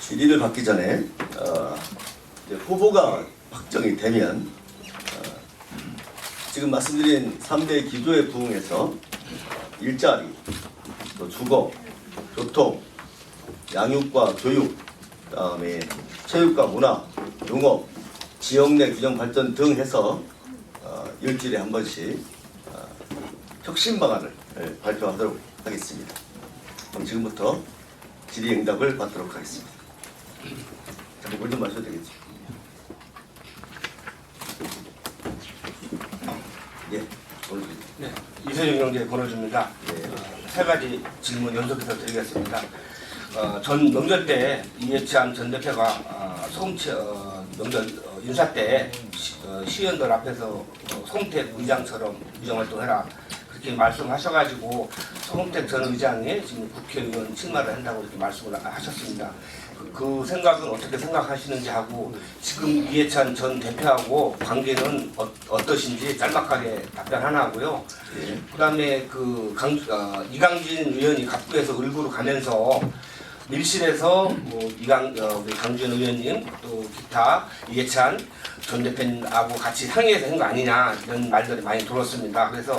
질의를 받기 전에 이제 후보가 확정이 되면 지금 말씀드린 3대 기조에 부응해서 일자리, 또 주거, 교통, 양육과 교육, 그다음에 체육과 문화, 농업, 지역 내 균형 발전 등 해서 일주일에 한 번씩 혁신 방안을 발표하도록 하겠습니다. 그럼 지금부터 질의응답을 받도록 하겠습니다. 잠깐 물 좀 마셔도 되겠죠? 예, 오늘 네, 이세영 경제 권호주입니다. 세 가지 질문 연속해서 드리겠습니다. 전 명절 때 이해찬 전 대표가 소금체 명절 인사 때 시의원들 앞에서 송택 의장처럼 의정활동해라 그렇게 말씀하셔가지고 송택 전 의장이 지금 국회의원 출마를 한다고 이렇게 말씀을 하셨습니다. 그 생각은 어떻게 생각하시는지 하고 지금 이해찬 전 대표하고 관계는 어떠신지 짤막하게 답변 하나 하고요. 그다음에 이강진 의원이 갑구에서 을구로 가면서 밀실에서 우리 강주현 의원님 또 기타 이해찬 전 대표님하고 같이 상의해서 한 거 아니냐 이런 말들이 많이 들었습니다. 그래서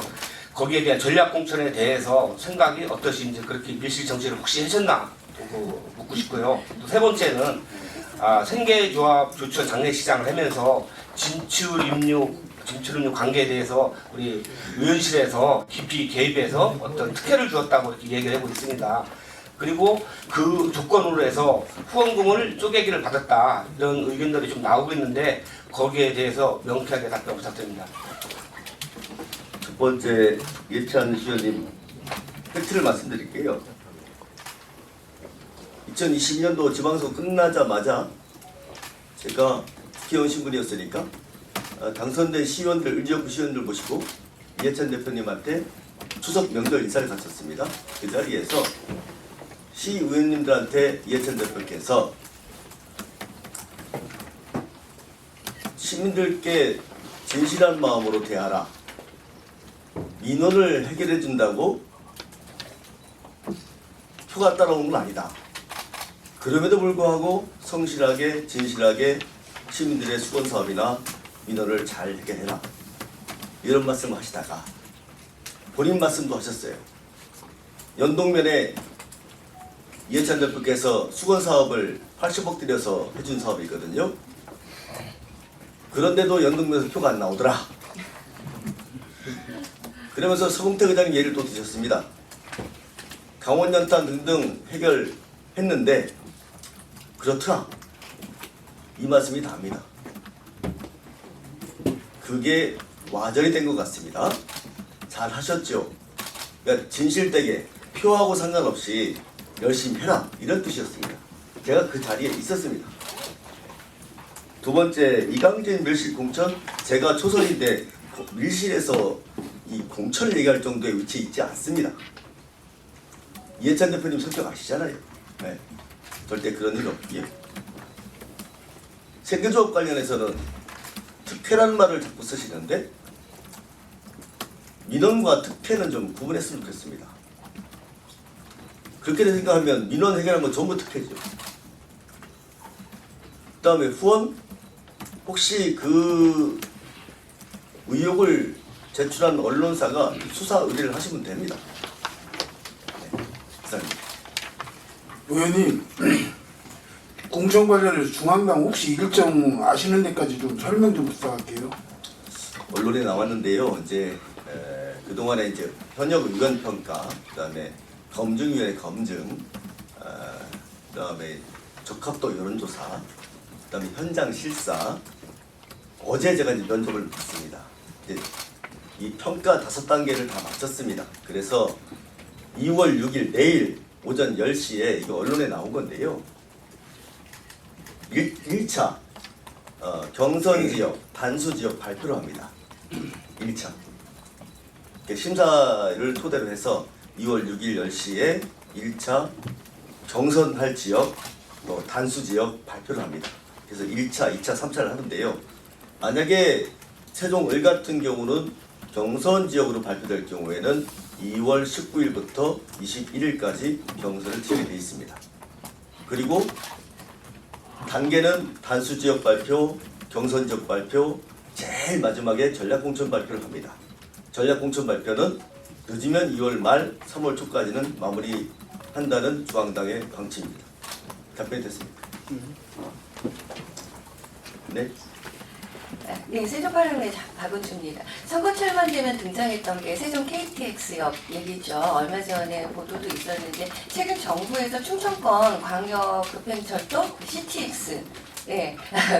거기에 대한 전략 공천에 대해서 생각이 어떠신지 그렇게 밀실 정치를 혹시 하셨나 묻고 싶고요. 또 세 번째는 생계조합 조처 장례식장을 하면서 진출 입력 관계에 대해서 우리 의원실에서 깊이 개입해서 어떤 특혜를 주었다고 이렇게 얘기를 하고 있습니다. 그리고 그 조건으로 해서 후원금을 쪼개기를 받았다 이런 의견들이 좀 나오고 있는데 거기에 대해서 명쾌하게 답변 부탁드립니다. 첫 번째 이해찬 시의원님 팩트를 말씀드릴게요. 2022년도 지방선거 끝나자마자 제가 국회의원 신분이었으니까 당선된 시의원들, 의지역구 시의원들 모시고 이해찬 대표님한테 추석 명절 인사를 갖췄습니다. 그 자리에서 시의원님들한테 이해찬 대표께서 시민들께 진실한 마음으로 대하라. 민원을 해결해 준다고 표가 따라오는 건 아니다. 그럼에도 불구하고 성실하게 진실하게 시민들의 수건사업이나 민원을 잘 해결해라. 이런 말씀을 하시다가 본인 말씀도 하셨어요. 연동면에 이해찬 대표께서 수건사업을 80억 들여서 해준 사업이 있거든요. 그런데도 연동면에서 표가 안 나오더라. 그러면서 서금태 의장님 예를 또 드셨습니다. 강원연탄 등등 해결했는데 그렇더라. 이 말씀이 답니다. 그게 와전이 된 것 같습니다. 잘 하셨죠? 그러니까 진실되게 표하고 상관없이 열심히 해라 이런 뜻이었습니다. 제가 그 자리에 있었습니다. 두 번째 이강진 밀실 공천, 제가 초선인데 밀실에서 이 공천을 얘기할 정도의 위치에 있지 않습니다. 이해찬 대표님 성격 아시잖아요. 네. 절대 그런 일 없기에. 생계조합 관련해서는 특혜라는 말을 자꾸 쓰시는데 민원과 특혜는 좀 구분했으면 좋겠습니다. 그렇게 생각하면 민원 해결한 건 전부 특혜죠. 그 다음에 후원? 혹시 그 의혹을 제출한 언론사가 수사 의뢰를 하시면 됩니다. 네, 이상입니다. 의원님, 공천 관련해서 중앙당 혹시 일정 아시는 데까지 좀 설명 좀 부탁할게요. 언론에 나왔는데요. 이제 그동안에 이제 현역 의원 평가, 그다음에 검증위원회 검증, 그다음에 적합도 여론조사, 그다음에 현장 실사. 어제 제가 이제 면접을 받습니다. 이 평가 5단계를 다 마쳤습니다. 그래서 2월 6일 내일 오전 10시에 이거 언론에 나온 건데요. 1차 경선지역, 단수지역 발표를 합니다. 1차 심사를 토대로 해서 2월 6일 10시에 1차 경선할 지역, 단수지역 발표를 합니다. 그래서 1차, 2차, 3차를 하는데요. 만약에 세종 을 같은 경우는 경선 지역으로 발표될 경우에는 2월 19일부터 21일까지 경선을 치르게 되어 있습니다. 그리고 단계는 단수 지역 발표, 경선 지역 발표, 제일 마지막에 전략 공천 발표를 합니다. 전략 공천 발표는 늦으면 2월 말 3월 초까지는 마무리한다는 중앙당의 방침입니다. 답변이 됐습니까? 네. 네, 세종파랑의 박은주입니다. 선거철만 되면 등장했던 게 세종 KTX역 얘기죠. 얼마 전에 보도도 있었는데 최근 정부에서 충청권 광역급행철도 CTX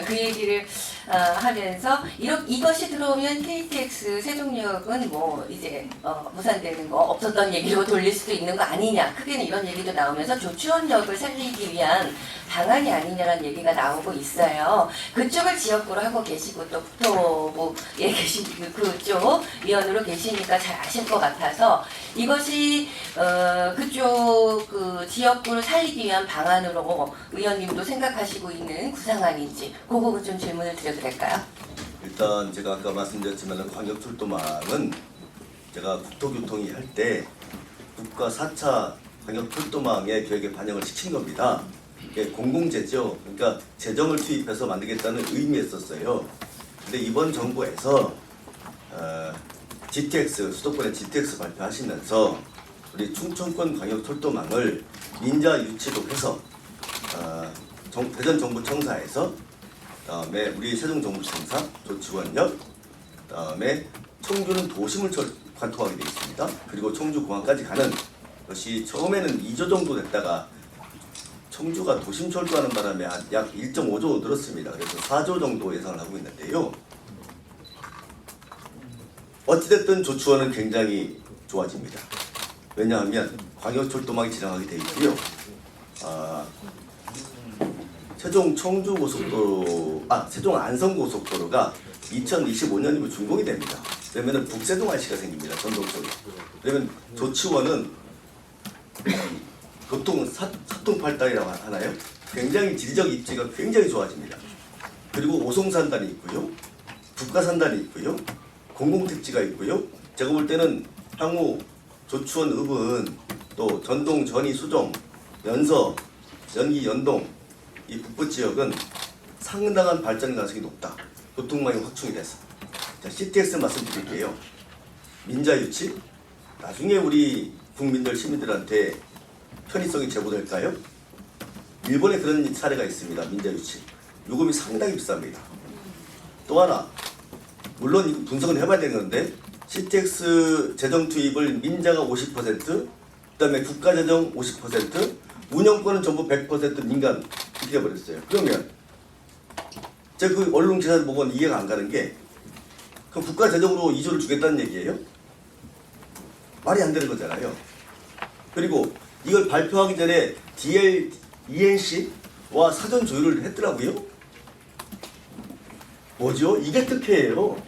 그 얘기를 하면서 이것이 들어오면 KTX 세종역은 뭐 이제 무산되는 거 없었던 얘기로 돌릴 수도 있는 거 아니냐. 크게는 이런 얘기도 나오면서 조치원역을 살리기 위한 방안이 아니냐라는 얘기가 나오고 있어요. 그쪽을 지역구로 하고 계시고 또 국토부에 계신 그쪽 위원으로 계시니까 잘 아실 것 같아서 이것이 그쪽 그 지역구를 살리기 위한 방안으로 의원님도 생각하시고 있는 구상안인지 그거 좀 질문을 드려도 될까요? 일단 제가 아까 말씀드렸지만 광역철도망은 제가 국토교통위 할 때 국가 4차 광역철도망의 계획에 반영을 시킨 겁니다. 이게 공공재죠. 그러니까 재정을 투입해서 만들겠다는 의미였었어요. 근데 이번 정부에서 GTX, 수도권의 GTX 발표하시면서 우리 충청권 광역철도망을 민자 유치로 해서 대전 정부청사에서 그다음에 우리 세종정부청사 조치원역 그다음에 청주는 도심을 관통하게 되어 있습니다. 그리고 청주공항까지 가는 것이 처음에는 2조 정도 됐다가 청주가 도심 철도하는 바람에 약 1.5조 늘었습니다. 그래서 4조 정도 예상을 하고 있는데요. 어찌됐든 조치원은 굉장히 좋아집니다. 왜냐하면 광역철도망이 지나가게 되어 있고요. 세종 청주 고속도로, 세종 안성 고속도로가 2025년이면 준공이 됩니다. 그러면 북세동 IC가 생깁니다. 전동적으로. 그러면 조치원은 교통 사통팔달이라고 하나요? 굉장히 지리적 입지가 굉장히 좋아집니다. 그리고 오송산단이 있고요, 북가산단이 있고요, 공공택지가 있고요. 제가 볼 때는 향후 조치원 읍은 또 전동, 전이, 수정, 연서, 연기, 연동 이 북부 지역은 상당한 발전 가능성이 높다. 교통망이 확충이 돼서. 자, CTX 말씀드릴게요. 민자 유치? 나중에 우리 국민들, 시민들한테 편의성이 제보될까요? 일본에 그런 사례가 있습니다. 민자 유치. 요금이 상당히 비쌉니다. 또 하나, 물론 이거 분석은 해봐야 되는 건데 CTX 재정 투입을 민자가 50%, 그다음에 국가재정 50%, 운영권은 전부 100% 민간 이렇게 돼버렸어요. 그러면 제가 그 언론 기사를 보고는 이해가 안 가는 게 그럼 국가재정으로 2조를 주겠다는 얘기예요? 말이 안 되는 거잖아요. 그리고 이걸 발표하기 전에 ENC와 사전 조율을 했더라고요. 뭐죠? 이게 특혜예요.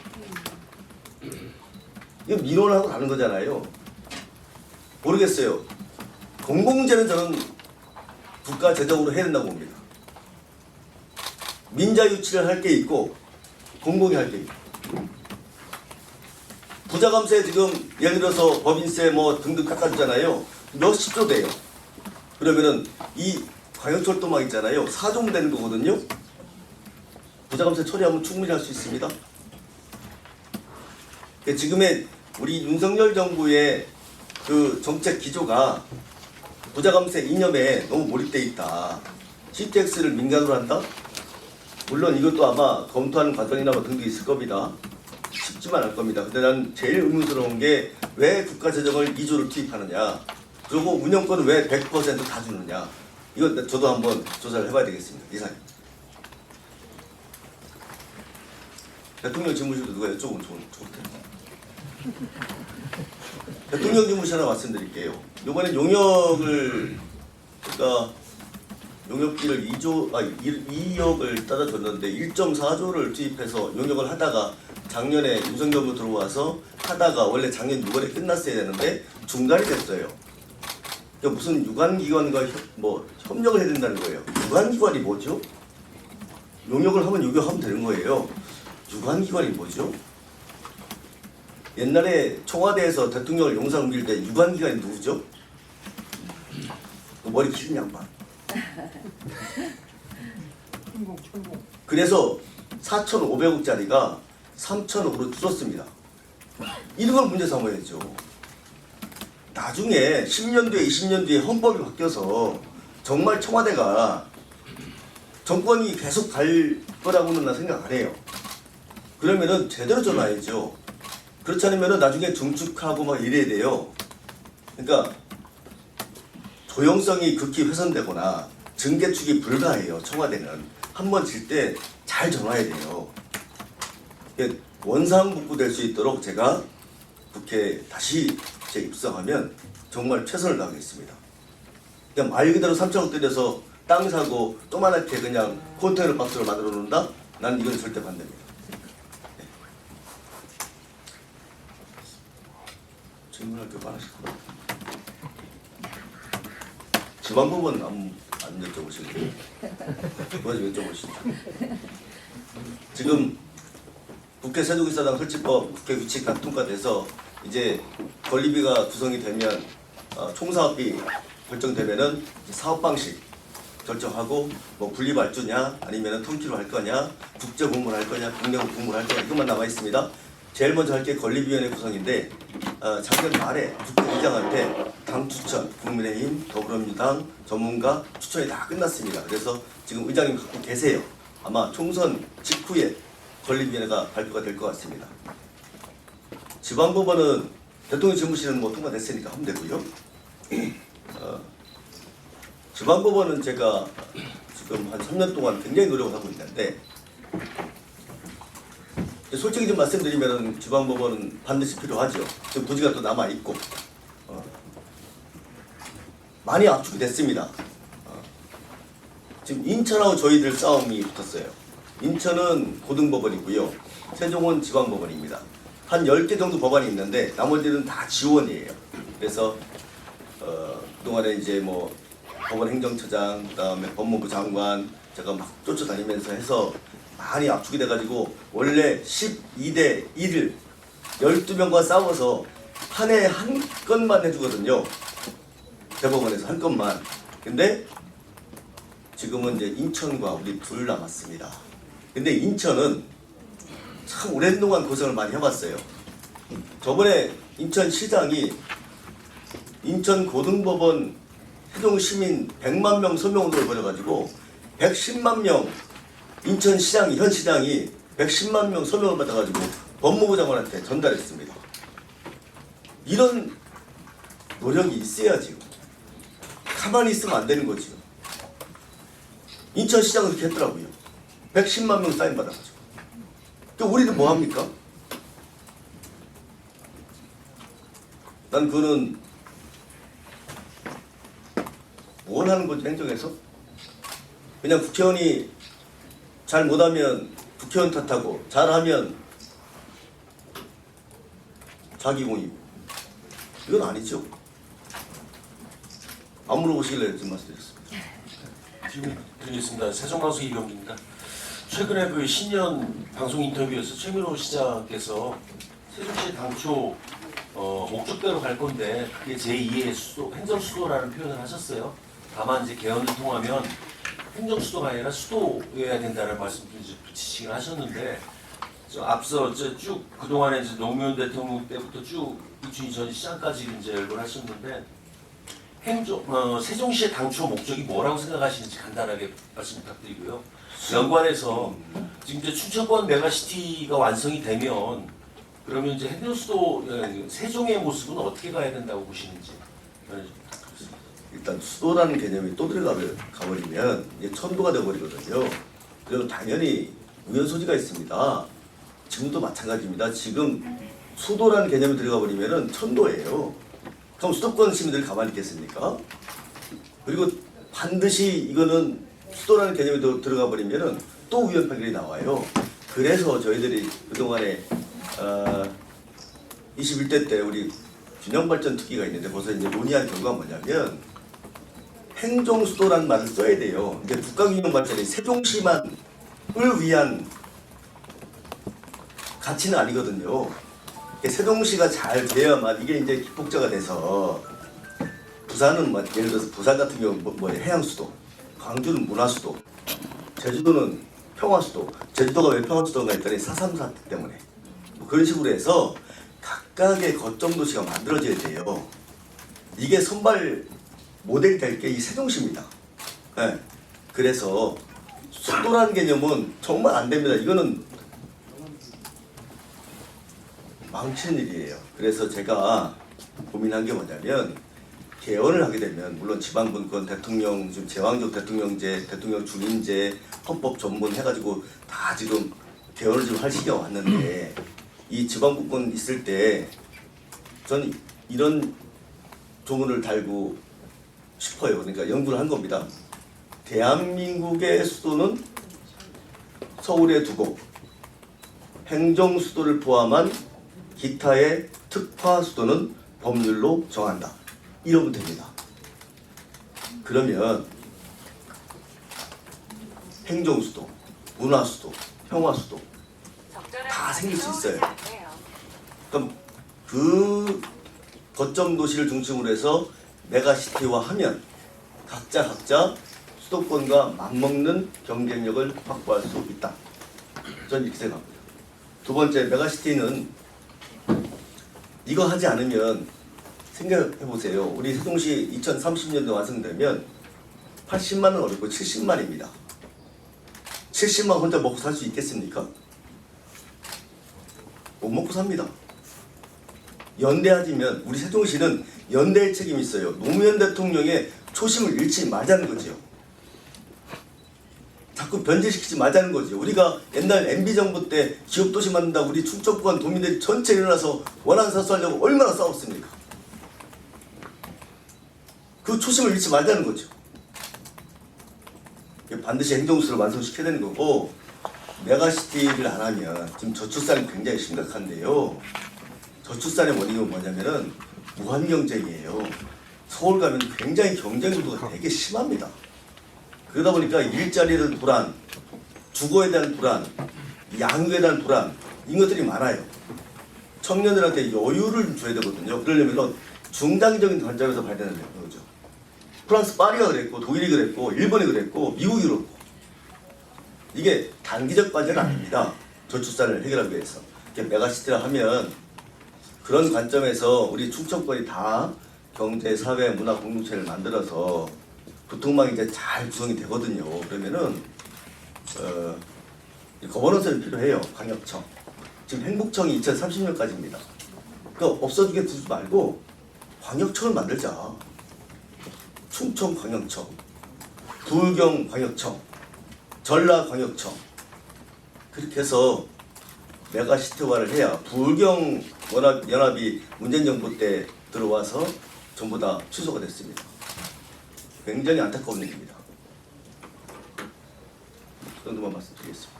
이거 민원하고 다른 거잖아요. 모르겠어요. 공공재는 저는 국가 재정으로 해야 된다고 봅니다. 민자 유치를 할 게 있고 공공이 할 게 있고. 부자감세 지금 예를 들어서 법인세 뭐 등등 깎아주잖아요. 몇십조 돼요. 그러면은 이 광역철도망 있잖아요. 4종 되는 거거든요. 부자감세 처리하면 충분히 할 수 있습니다. 지금의 우리 윤석열 정부의 그 정책 기조가 부자감세 이념에 너무 몰입돼 있다. CTX를 민간으로 한다? 물론 이것도 아마 검토하는 과정이나 뭐 등도 있을 겁니다. 쉽지만 않을 겁니다. 근데 난 제일 의문스러운 게 왜 국가재정을 2조를 투입하느냐, 그리고 운영권은 왜 100% 다 주느냐. 이거 저도 한번 조사를 해봐야 되겠습니다. 이사님. 대통령 집무실도 누가 여쭤보면 좋을 텐데. 대통령 집무실 하나 말씀드릴게요. 이번에 용역을, 그러니까 용역비를 2억을 따라줬는데 1.4조를 투입해서 용역을 하다가 작년에 윤석열 정부 들어와서 하다가 원래 작년 6월에 끝났어야 되는데 중단이 됐어요. 그러니까 무슨 유관기관과 협력을 해야 된다는 거예요. 유관기관이 뭐죠? 용역을 하면 용역하면 되는 거예요. 유관기관이 뭐죠? 옛날에 청와대에서 대통령을 용산 옮길 때 유관기관이 누구죠? 그 머리 긴 양반. 그래서 4,500억짜리가 3,000억으로 줄었습니다. 이런 걸 문제 삼아야죠. 나중에 10년 뒤에 20년 뒤에 헌법이 바뀌어서 정말 청와대가 정권이 계속 갈 거라고는 나 생각 안 해요. 그러면은 제대로 전화해야죠. 그렇지 않으면은 나중에 중축하고 막 이래야 돼요. 그러니까 조용성이 극히 훼손되거나 증개축이 불가해요. 청와대는 한 번 질 때 잘 전화해야 돼요. 원상복구될 수 있도록 제가 국회에 다시 재입성하면 정말 최선을 다하겠습니다. 그냥 말 그대로 3천억 들여서 땅 사고 조그맣게 그냥 컨테이너 박스로 만들어 놓는다? 난 이건 절대 반대입니다. 네. 질문할 게 많으실 거예요. 지방법원 안 여쭤보시겠어요? 그거 좀 여쭤보시죠. 지금 국회 세종이사당 설치법 국회 규칙 다 통과돼서 이제 건립위가 구성이 되면 총사업비 결정되면은 사업 방식 결정하고 뭐 분리발주냐 아니면은 통키로 할 거냐 국제 공모를 할 거냐 국내국 공모를 할 거냐 이것만 남아 있습니다. 제일 먼저 할 게 건립위원회 구성인데 작년 말에 국회의장한테 당 추천, 국민의힘, 더불어민주당 전문가 추천이 다 끝났습니다. 그래서 지금 의장님 갖고 계세요. 아마 총선 직후에 건립위원회가 발표가 될 것 같습니다. 지방법원은 대통령 집무실은 뭐 통과됐으니까 하면 되고요. 지방법원은 제가 지금 한 3년 동안 굉장히 노력을 하고 있는데 솔직히 좀 말씀드리면 지방법원은 반드시 필요하죠. 지금 부지가 또 남아 있고 많이 압축이 됐습니다. 지금 인천하고 저희들 싸움이 붙었어요. 인천은 고등법원이고요. 세종은 지방법원입니다. 한 10개 정도 법안이 있는데 나머지는 다 지원이에요. 그래서 그동안에 이제 뭐 법원 행정처장, 그다음에 법무부 장관 제가 막 쫓아다니면서 해서 많이 압축이 돼가지고 원래 12대 1을 12명과 싸워서 한 해에 한 건만 해주거든요. 대법원에서 한 건만. 근데 지금은 이제 인천과 우리 둘 남았습니다. 근데 인천은 참 오랜 동안 고생을 많이 해봤어요. 저번에 인천시장이 인천 고등법원 세종시민 100만 명 서명운동을 벌여가지고 110만 명 인천시장이 현 시장이 110만 명 서명을 받아가지고 법무부 장관한테 전달했습니다. 이런 노력이 있어야지요. 가만히 있으면 안 되는 거지요. 인천시장은 그렇게 했더라고요. 110만 명 사인 받아가지고. 또 우리는 뭐 합니까? 난 그거는 뭘 하는 거지 행정에서? 그냥 국회의원이 잘 못하면 국회의원 탓하고 잘하면 자기 공이고 이건 아니죠. 안 물어보시길래 좀 말씀드렸습니다. 질문 드리겠습니다. 세종방송 이병기입니다. 최근에 그 신년 방송 인터뷰에서 최민호 시장께서 세종시 당초 목적대로 갈 건데 그게 제2의 수도, 행정수도라는 표현을 하셨어요. 다만 이제 개헌을 통하면 행정수도가 아니라 수도여야 된다는 말씀을 지칭을 하셨는데 앞서 쭉 그동안에 이제 노무현 대통령 때부터 쭉 이춘희 전 시장까지 이제 연구를 하셨는데 세종시의 당초 목적이 뭐라고 생각하시는지 간단하게 말씀 부탁드리고요. 연관해서 지금 이제 춘천권 메가시티가 완성이 되면 그러면 이제 행정수도 세종의 모습은 어떻게 가야 된다고 보시는지. 일단 수도라는 개념이 또 가버리면 이게 천도가 되어버리거든요. 그리고 당연히 우연소지가 있습니다. 지금도 마찬가지입니다. 지금 수도라는 개념이 들어가 버리면은 천도예요. 그럼 수도권 시민들이 가만히 있겠습니까? 그리고 반드시 이거는 수도라는 개념이 들어가 버리면은 또 우연 판결이 나와요. 그래서 저희들이 그동안에 21대 때 우리 균형발전 특기가 있는데 벌써 이제 논의한 결과가 뭐냐면 행정수도라는 말을 써야 돼요. 근데 국가균형발전이 세종시만을 위한 가치는 아니거든요. 세종시가 잘 돼야만 이게 이제 기폭제가 돼서 부산은 뭐 예를 들어서 부산 같은 경우 뭐 해양수도, 광주는 문화수도, 제주도는 평화수도. 제주도가 왜 평화수도인가 했더니 4.3 사태 때문에 뭐 그런 식으로 해서 각각의 거점 도시가 만들어져야 돼요. 이게 선발 모델이 될 게 이 세종시입니다. 네. 그래서 수도라는 개념은 정말 안 됩니다. 이거는 망치는 일이에요. 그래서 제가 고민한 게 뭐냐면 개헌을 하게 되면 물론 지방분권, 대통령 지금 제왕적 대통령제, 대통령 중임제, 헌법 전문 해가지고 다 지금 개헌을 지금 할 시기가 왔는데 이 지방분권 있을 때 저는 이런 조문을 달고 싶어요. 그러니까 연구를 한 겁니다. 대한민국의 수도는 서울에 두고 행정 수도를 포함한 기타의 특화 수도는 법률로 정한다. 이러면 됩니다. 그러면 행정 수도, 문화 수도, 평화 수도 다 생길 수 있어요. 그럼 그 거점 도시를 중심으로 해서 메가시티화 하면 각자 수도권과 맞먹는 경쟁력을 확보할 수 있다. 저는 이렇게 생각합니다. 두 번째, 메가시티는 이거 하지 않으면 생각해 보세요. 우리 세종시 2030년도 완성되면 80만은 어렵고 70만입니다. 70만 혼자 먹고 살 수 있겠습니까? 못 먹고 삽니다. 연대하지면 우리 세종시는 연대의 책임이 있어요. 노무현 대통령의 초심을 잃지 말자는 거지요. 자꾸 변제시키지 말자는 거지. 우리가 옛날 MB정부 때 기업도시 만든다고 우리 충청권 도민들이 전체 일어나서 원안사수하려고 얼마나 싸웠습니까? 그 초심을 잃지 말자는 거죠. 반드시 행정수를 완성시켜야 되는 거고, 메가시티를 안 하면 지금 저출산이 굉장히 심각한데요. 저출산의 원인은 뭐냐면은 무한경쟁이에요. 서울 가면 굉장히 경쟁도가 되게 심합니다. 그러다 보니까 일자리에 불안, 주거에 대한 불안, 양육에 대한 불안, 이런 것들이 많아요. 청년들한테 여유를 줘야 되거든요. 그러려면 중장기적인 관점에서 봐야 되는 거죠. 프랑스 파리가 그랬고, 독일이 그랬고, 일본이 그랬고, 미국이 그랬고. 이게 단기적 관점은 아닙니다. 저출산을 해결하기 위해서. 메가시티를 하면 그런 관점에서 우리 충청권이 다 경제, 사회, 문화 공동체를 만들어서 교통망이 이제 잘 구성이 되거든요. 그러면은 거버넌스는 필요해요. 광역청. 지금 행복청이 2030년까지입니다. 그거 없어지게 두지 말고 광역청을 만들자. 충청광역청, 부울경광역청, 전라광역청. 그렇게 해서 메가시티화를 해야 부울경 연합이 문재인 정부 때 들어와서 전부 다 취소가 됐습니다. 굉장히 안타까운 일입니다. 그 정도만 말씀드리겠습니다.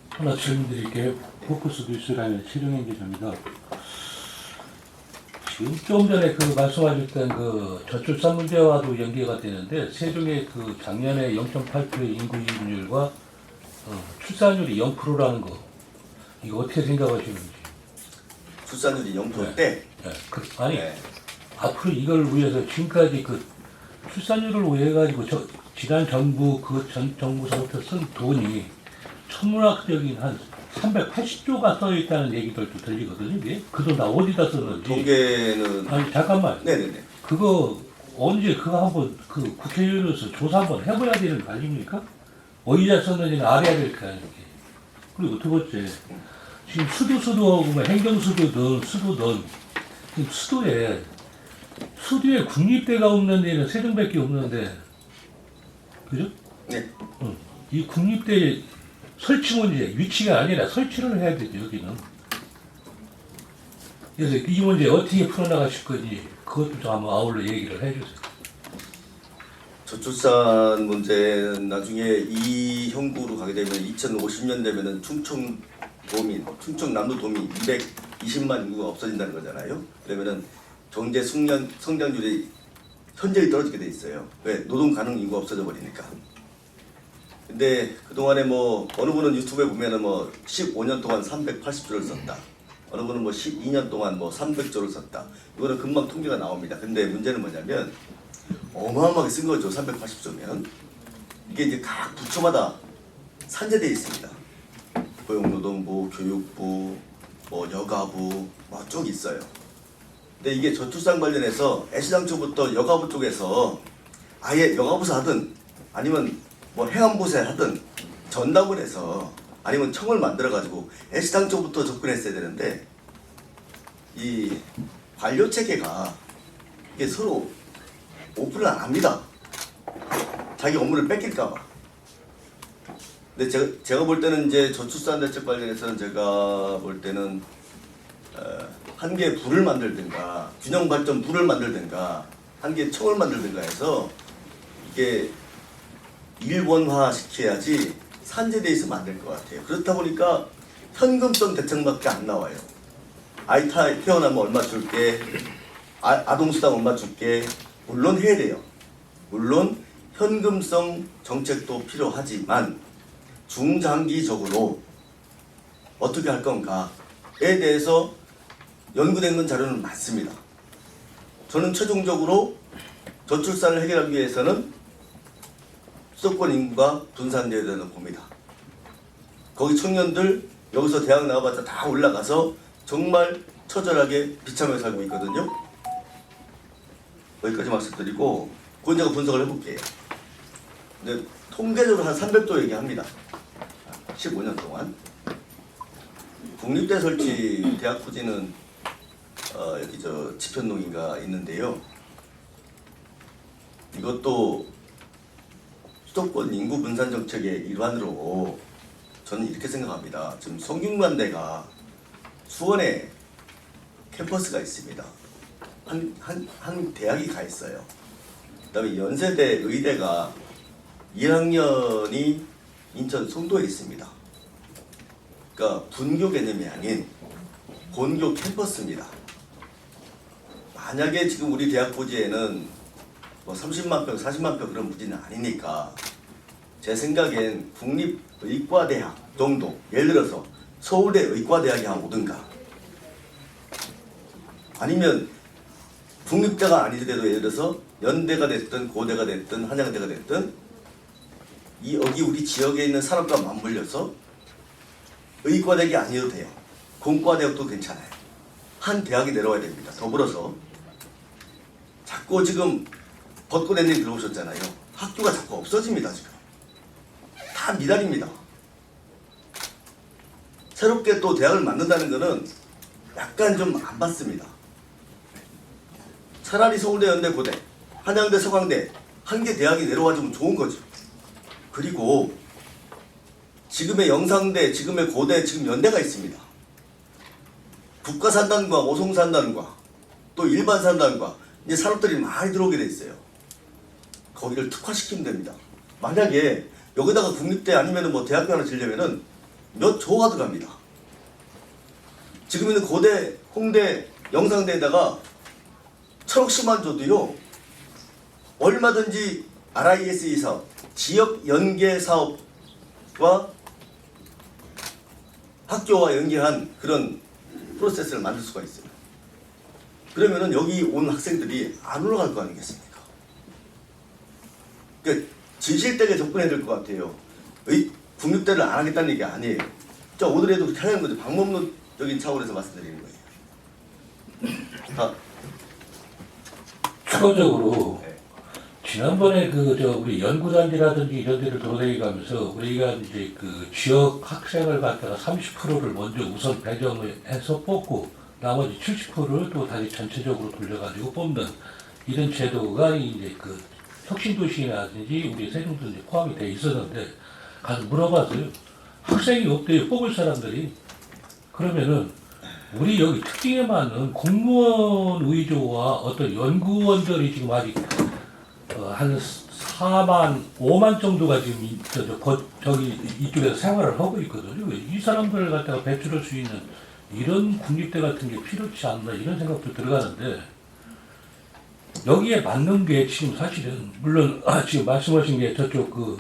하나 질문드릴게요. 포커스 뉴스라는 실용행 기자입니다. 지금 좀 전에 그 말씀하셨던 그 저출산 문제와도 연계가 되는데 세종의 그 작년에 0.8%의 인구 이동률과 출산율이 0%라는 거 이거 어떻게 생각하시는지? 출산율이 0%대? 네. 아니 앞으로 이걸 위해서 지금까지 그 출산율을 위해 가지고 지난 정부 전 정부서부터 쓴 돈이 천문학적인 한 380조가 써 있다는 얘기들도 들리거든요. 이게 그 돈 다 어디다 썼는지. 통계는 아니 잠깐만. 네네네. 그거 언제 그거 한번 그 국회의원으로서 조사 한번 해봐야 되는 거 아닙니까? 어디다 썼는지는 알아야 될 거 아닙니까? 그리고 두 번째 지금 수도하고 뭐 행정수도든 수도든 지금 수도에 국립대가 없는 데는 세종밖에 없는데 그죠? 네. 이 국립대 설치 문제, 위치가 아니라 설치를 해야 되죠, 여기는. 그래서 이 문제 어떻게 풀어나가실 건지 그것도 좀 한번 아울러 얘기를 해주세요. 저출산 문제는 나중에 이 형국으로 가게 되면 2050년 되면은 충청 남도 도민 220만 인구가 없어진다는 거잖아요. 그러면은 경제 성장률이 현저히 떨어지게 돼 있어요. 왜? 노동 가능 인구가 없어져 버리니까. 근데 그동안에 뭐 어느 분은 유튜브에 보면은 뭐 15년 동안 380조를 썼다. 어느 분은 뭐 12년 동안 뭐 300조를 썼다. 이거는 금방 통계가 나옵니다. 근데 문제는 뭐냐면 어마어마하게 쓴 거죠. 380조면. 이게 이제 각 부처마다 산재되어 있습니다. 고용노동부, 교육부, 뭐 여가부 뭐 쭉 있어요. 근데 이게 저출산 관련해서 애시당초부터 여가부 쪽에서 아예 여가부서 하든 아니면 뭐 행안부서 하든 전담을 해서 아니면 청을 만들어가지고 애시당초부터 접근했어야 되는데 이 관료 체계가 이게 서로 오픈을 안 합니다. 자기 업무를 뺏길까봐. 근데 제가 볼 때는 이제 저출산 대책 관련해서는 제가 볼 때는 한 개의 부를 만들든가 균형 발전 부를 만들든가 한 개의 청을 만들든가 해서 이게 일원화 시켜야지 산재돼 있으면 안 될 것 같아요. 그렇다 보니까 현금성 대책밖에 안 나와요. 아이 태어나면 얼마 줄게, 아동수당 얼마 줄게, 물론 해야 돼요. 물론 현금성 정책도 필요하지만 중장기적으로 어떻게 할 건가에 대해서 연구된 건 자료는 많습니다. 저는 최종적으로 저출산을 해결하기 위해서는 수도권 인구가 분산되어야 된다고 봅니다. 거기 청년들 여기서 대학 나와봤자 다 올라가서 정말 처절하게 비참하게 살고 있거든요. 여기까지 말씀드리고 그건 제가 분석을 해볼게요. 근데 통계적으로 한 300조 얘기합니다. 15년 동안. 국립대 설치 대학 부지는 여기 저 지편동인가 있는데요. 이것도 수도권 인구 분산 정책의 일환으로 저는 이렇게 생각합니다. 지금 성균관대가 수원에 캠퍼스가 있습니다. 한 대학이 가 있어요. 그다음에 연세대 의대가 1학년이 인천 송도에 있습니다. 그러니까 분교 개념이 아닌 본교 캠퍼스입니다. 만약에 지금 우리 대학 부지에는 뭐 30만 평, 40만 평 그런 부지는 아니니까 제 생각엔 국립의과대학 정도, 예를 들어서 서울대 의과대학이 한 오든가 아니면 국립대가 아니더라도 예를 들어서 연대가 됐든 고대가 됐든 한양대가 됐든 여기 우리 지역에 있는 산업과 맞물려서 의과대학이 아니어도 돼요. 공과대학도 괜찮아요. 한 대학이 내려와야 됩니다. 더불어서 자꾸 지금 벚꽃엔님 들어오셨잖아요. 학교가 자꾸 없어집니다. 지금 다 미달입니다. 새롭게 또 대학을 만든다는 거는 약간 좀 안 받습니다. 차라리 서울대, 연대, 고대, 한양대, 서강대 한 개 대학이 내려와주면 좋은 거죠. 그리고 지금의 영상대, 지금의 고대, 지금 연대가 있습니다. 국가산단과 오송산단과 또 일반산단과 이제 산업들이 많이 들어오게 돼 있어요. 거기를 특화시키면 됩니다. 만약에 여기다가 국립대 아니면 뭐 대학교 하나 지려면은 몇 조가 들어갑니다. 지금 있는 고대, 홍대, 영상대에다가 1,000억씩만 줘도요, 얼마든지 RISE 사업, 지역 연계 사업과 학교와 연계한 그런 프로세스를 만들 수가 있어요. 그러면은 여기 온 학생들이 안 올라갈 거 아니겠습니까? 그러니까 진실되게 접근해야 될 것 같아요. 국립대를 안 하겠다는 얘기 아니에요. 자, 오더라도 그렇게 하는 거죠. 방법론적인 차원에서 말씀드리는 거예요. 다. 추가적으로 네. 지난번에 우리 연구단지라든지 이런 데를 돌아다니면서 우리가 이제 그 지역 학생을 갖다가 30%를 먼저 우선 배정을 해서 뽑고 나머지 70%를 또 다시 전체적으로 돌려가지고 뽑는 이런 제도가 이제 그 혁신도시라든지 우리 세종도 이제 포함이 돼 있었는데 가서 물어봤어요. 학생이 없대요. 뽑을 사람들이. 그러면은 우리 여기 특징에 맞는 공무원 위주와 어떤 연구원들이 지금 아직 한 4만, 5만 정도가 지금 저기 이쪽에서 생활을 하고 있거든요. 이 사람들을 갖다가 배출할 수 있는 이런 국립대 같은 게 필요치 않나 이런 생각도 들어가는데 여기에 맞는 게 지금 사실은 물론 지금 말씀하신 게 저쪽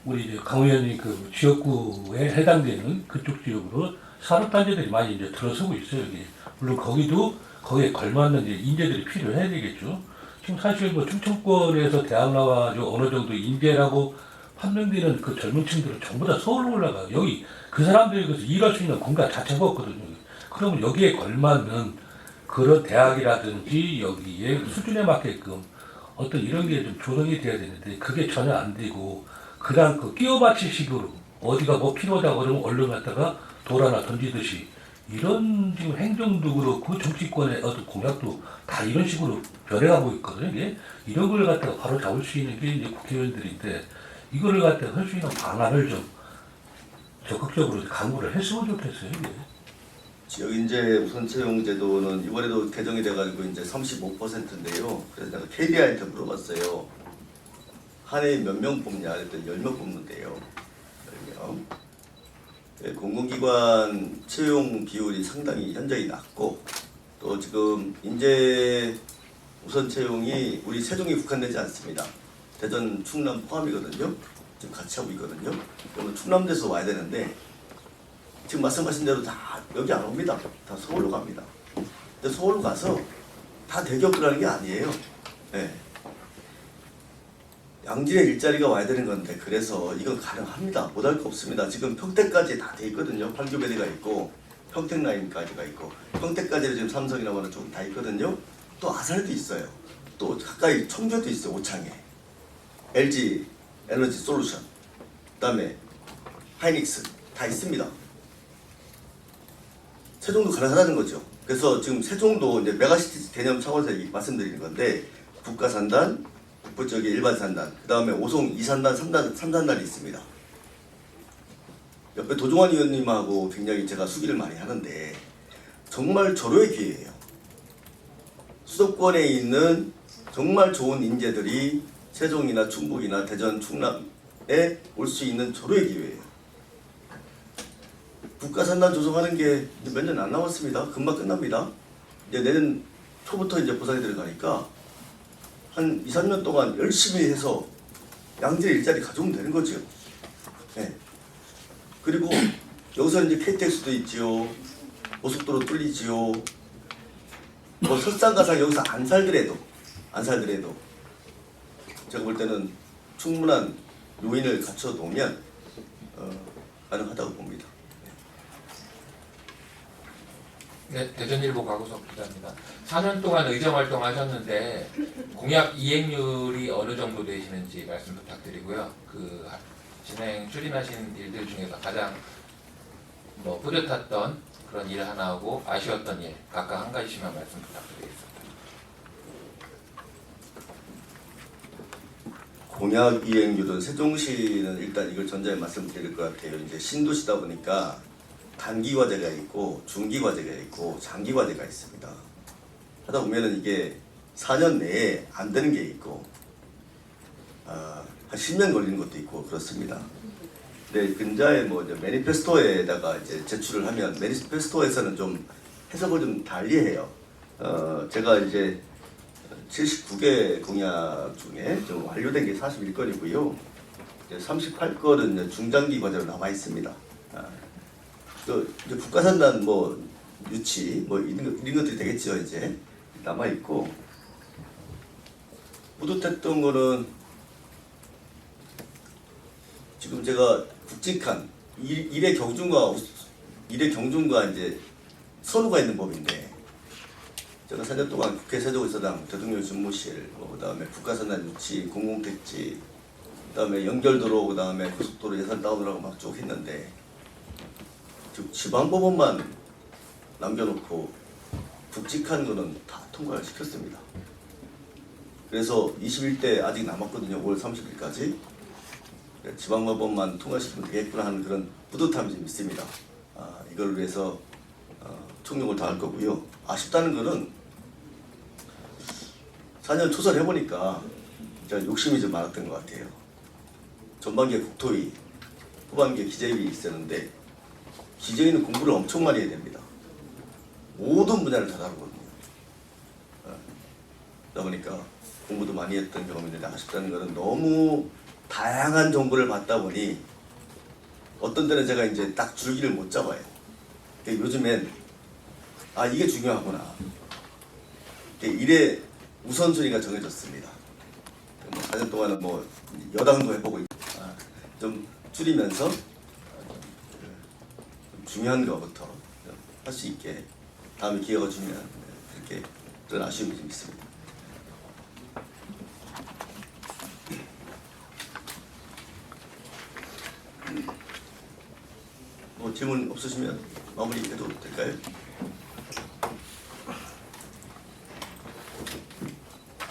우리 강의원님 그 지역구에 해당되는 그쪽 지역으로 산업단지들이 많이 이제 들어서고 있어요. 여기. 물론 거기에 걸맞는 이제 인재들이 필요해야 되겠죠. 지금 사실 뭐 충청권에서 대학 나와가지고 어느 정도 인재라고 판명되는 그 젊은 층들은 전부 다 서울로 올라가요. 여기 그 사람들이 여기서 일할 수 있는 공간 자체가 없거든요. 그러면 여기에 걸맞는 그런 대학이라든지 여기에 수준에 맞게끔 어떤 이런 게 좀 조성이 돼야 되는데 그게 전혀 안 되고 그냥 그 끼워 맞추식으로 어디가 뭐 필요하다고 그러면 얼른 갖다가 돌 하나 던지듯이 이런 지금 행정도 그렇고 정치권의 어떤 공약도 다 이런 식으로 변해가고 있거든요. 이게 이런 걸 갖다가 바로 잡을 수 있는 게 이제 국회의원들인데 이거를 갖다가 할 수 있는 방안을 좀 적극적으로 강구를 했으면 좋겠어요. 이게. 지역 인재 우선 채용 제도는 이번에도 개정이 돼가지고 이제 35%인데요. 그래서 내가 KDI한테 물어봤어요. 한 해에 몇 명 뽑냐? 그랬더니 10명 뽑는데요. 10명. 네, 공공기관 채용 비율이 상당히 현저히 낮고 또 지금 인재 우선 채용이 우리 세종에 국한되지 않습니다. 대전, 충남 포함이거든요. 지금 같이 하고 있거든요. 그러면 충남대에서 와야 되는데 지금 말씀하신 대로 다 여기 안 옵니다. 다 서울로 갑니다. 근데 서울로 가서 다 대기업들하는 게 아니에요. 네. 양질의 일자리가 와야 되는 건데 그래서 이건 가능합니다. 못할 거 없습니다. 지금 평택까지 다 돼 있거든요. 팔교베리가 있고 평택라인까지가 있고 평택까지는 지금 삼성이나 뭐는 좀 다 있거든요. 또 아산에도 있어요. 또 가까이 청주에도 있어요. 오창에. LG 에너지 솔루션 그다음에 하이닉스 다 있습니다. 세종도 가능하다는 거죠. 그래서 지금 세종도 이제 메가시티 개념 차원에서 말씀드리는 건데 국가산단, 국부적인 일반산단, 그 다음에 5송 2산단, 3산단이 있습니다. 옆에 도종환 의원님하고 굉장히 제가 수기를 많이 하는데 정말 절호의 기회예요. 수도권에 있는 정말 좋은 인재들이 세종이나 충북이나 대전, 충남에 올 수 있는 절호의 기회예요. 국가산단 조성하는 게 몇 년 안 남았습니다. 금방 끝납니다. 이제 내년 초부터 이제 부산에 들어가니까 한 2, 3년 동안 열심히 해서 양질의 일자리 가져오면 되는 거죠. 네. 그리고 여기서 이제 KTX도 있지요. 고속도로 뚫리지요. 뭐 설상가상 여기서 안 살더라도 제가 볼 때는 충분한 요인을 갖춰 놓으면 가능하다고 봅니다. 네, 대전일보 가구석 기자입니다. 4년 동안 의정 활동하셨는데 공약 이행률이 어느 정도 되시는지 말씀 부탁드리고요. 그 진행 추진하신 일들 중에서 가장 뭐 뿌듯했던 그런 일 하나하고 아쉬웠던 일 각각 한 가지씩만 말씀 부탁드리겠습니다. 공약 이행률은 세종시는 일단 이걸 전자에 말씀드릴 것 같아요. 이제 신도시다 보니까 단기 과제가 있고 중기 과제가 있고 장기 과제가 있습니다. 하다 보면은 이게 4년 내에 안 되는 게 있고 한 10년 걸리는 것도 있고 그렇습니다. 근데 근자에 뭐 이제 매니페스토에다가 이제 제출을 하면 매니페스토에서는 좀 해석을 좀 달리해요. 제가 이제 79개 공약 중에 좀 완료된 게 41건이고요. 38건은 중장기 과제로 남아 있습니다. 이제 국가산단 뭐 유치 뭐 이런 것들이 되겠죠. 이제 남아 있고 뿌듯했던 거는 지금 제가 굵직한 일의 경중과 이제 선후가 있는 법인데 제가 4년 동안 국회 세종의사당 대통령 집무실 그다음에 국가산단 유치 공공택지 그다음에 연결도로 그다음에 고속도로 예산 다운이라고 막 쭉 했는데 지방법원만 남겨놓고 굵직한 거는 다 통과를 시켰습니다. 그래서 21대 아직 남았거든요. 5월 30일까지 지방법원만 통과시키면 되겠구나 하는 그런 뿌듯함이 좀 있습니다. 이걸 위해서 총력을 다할 거고요. 아쉽다는 거는 4년 초선 해보니까 제가 욕심이 좀 많았던 것 같아요. 전반기에 국토위, 후반기에 기재위 있었는데 기재위는 공부를 엄청 많이 해야 됩니다. 모든 분야를 다 다루거든요. 그러다 보니까 공부도 많이 했던 경험이 있는데 아쉽다는 것은 너무 다양한 정보를 받다 보니 어떤 때는 제가 이제 딱 줄기를 못 잡아요. 요즘엔 아 이게 중요하구나. 일의 우선순위가 정해졌습니다. 뭐 4년 동안은 뭐 여당도 해보고 있고 좀 줄이면서 좀 중요한 거부터 할 수 있게 다음에 기회가 주면 그렇게 그런 아쉬움이 좀 있습니다. 뭐 질문 없으시면 마무리해도 될까요?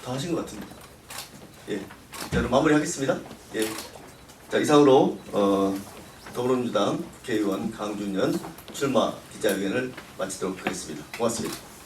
다 하신 것 같은데. 예. 자, 그럼 마무리하겠습니다. 예. 자, 이상으로 더불어민주당 국회의원 강준현 출마 기자회견을 마치도록 하겠습니다. 고맙습니다.